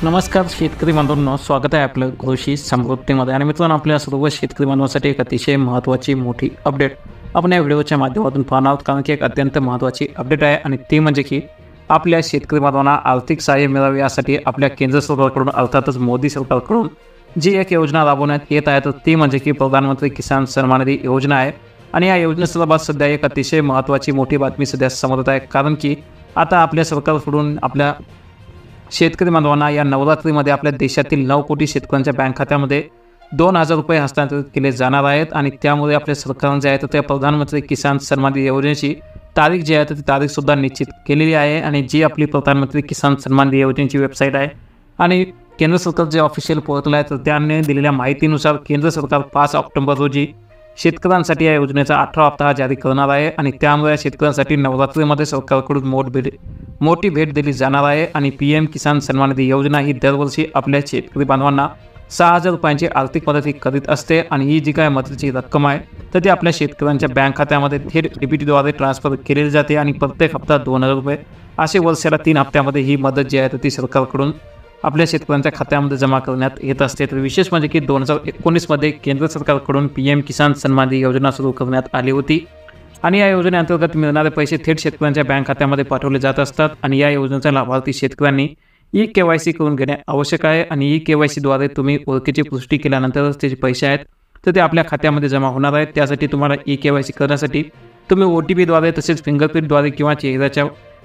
नमस्कार शेतकरी बांधवांनो, स्वागत आहे आपलं कृषी समृद्धीमध्ये. आणि मित्रांनो, आपल्या सर्व शेतकरी बांधवांसाठी एक अतिशय महत्त्वाची मोठी अपडेट आपण या व्हिडिओच्या माध्यमातून पाहणार आहोत. कारण की एक अत्यंत महत्त्वाची अपडेट आहे आणि ती म्हणजे की आपल्या शेतकरी बांधवांना आर्थिक सहाय्य मिळावे यासाठी आपल्या केंद्र सरकारकडून अर्थातच मोदी सरकारकडून जी एक योजना राबवण्यात येत आहे तर ती म्हणजे की प्रधानमंत्री किसान सन्मान निधी योजना आहे. आणि या योजनेसंदर्भात सध्या एक अतिशय महत्त्वाची मोठी बातमी सध्या समोर येत आहे. कारण की आता आपल्या सरकारकडून आपल्या शेतकरी बांधवांना या नवरात्रीमध्ये आपल्या देशातील 9 कोटी शेतकऱ्यांच्या बँक खात्यामध्ये 2,000 रुपये हस्तांतरित केले जाणार आहेत. आणि त्यामुळे आपल्या सरकारने जे आहे तर त्या प्रधानमंत्री किसान सन्मान निधी योजनेची तारीख जी आहे तर ती तारीखसुद्धा निश्चित केलेली आहे. आणि जी आपली प्रधानमंत्री किसान सन्मान निधी योजनेची वेबसाईट आहे आणि केंद्र सरकार जे ऑफिशियल पोर्टल आहे तर त्याने दिलेल्या माहितीनुसार केंद्र सरकार 5 ऑक्टोबर रोजी शेतकऱ्यांसाठी या योजनेचा 18वा हप्ता जारी करणार आहे. आणि त्यामुळे शेतकऱ्यांसाठी नवरात्रीमध्ये सरकारकडून मोठी भेट दिली जाणार आहे. आणि PM किसान सन्मान निधी योजना ही दरवर्षी आपल्या शेतकरी बांधवांना 6,000 रुपयांची आर्थिक मदत ही करीत असते. आणि ही जी काय मदतीची रक्कम आहे तर ती आपल्या शेतकऱ्यांच्या बँक खात्यामध्ये थेट DBTद्वारे ट्रान्सफर केली जाते. आणि प्रत्येक हप्ता 2,000 रुपये असे वर्षाला 3 हप्त्यामध्ये ही मदत जी आहे तर ती सरकारकडून आपल्या शेतकऱ्यांच्या खात्यामध्ये जमा करण्यात येत असते. तर विशेष म्हणजे की 2019मध्ये केंद्र सरकारकडून PM किसान सन्मान निधी योजना सुरू करण्यात आली होती. आणि या योजनेअंतर्गत मिळणारे पैसे थेट शेतकऱ्यांच्या बँक खात्यामध्ये पाठवले जात असतात. आणि या योजनेचा लाभार्थी शेतकऱ्यांनी eKYC करून घेणे आवश्यक आहे. आणि eKYCद्वारे तुम्ही ओळखीची पुष्टी केल्यानंतरच ते जे पैसे आहेत तर ते आपल्या खात्यामध्ये जमा होणार आहेत. त्यासाठी तुम्हाला eKYC करण्यासाठी तुम्ही OTPद्वारे तसेच फिंगरप्रिंटद्वारे किंवा चेहऱ्याच्या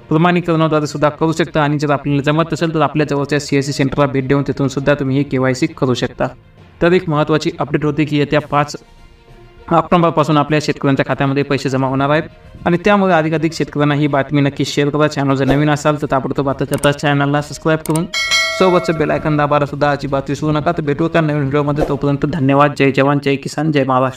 प्रमाणीकरणाद्वारे सुद्धा करू शकता. आणि जर आपल्याला जमत असेल तर आपल्या जवळच्या CSC सेंटरला भेट देऊन तिथून सुद्धा तुम्ही ही KYC करू शकता. तर एक महत्त्वाची अपडेट होती की येत्या 5 ऑक्टोबरपासून आपल्या शेतकऱ्यांच्या खात्यामध्ये पैसे जमा होणार आहेत. आणि त्यामुळे अधिकाधिक शेतकऱ्यांना ही बातमी नक्की शेअर करा. चॅनल जर नवीन असाल तर ताबडतोब आता चॅनलला सबस्क्राईब करून सोबतचं बेल आयकॉन दाबायला सुद्धा अजिबात विसरू नका. तर भेटू त्या नवीन व्हिडिओमध्ये. तोपर्यंत धन्यवाद. जय जवान, जय किसान, जय महाराष्ट्र.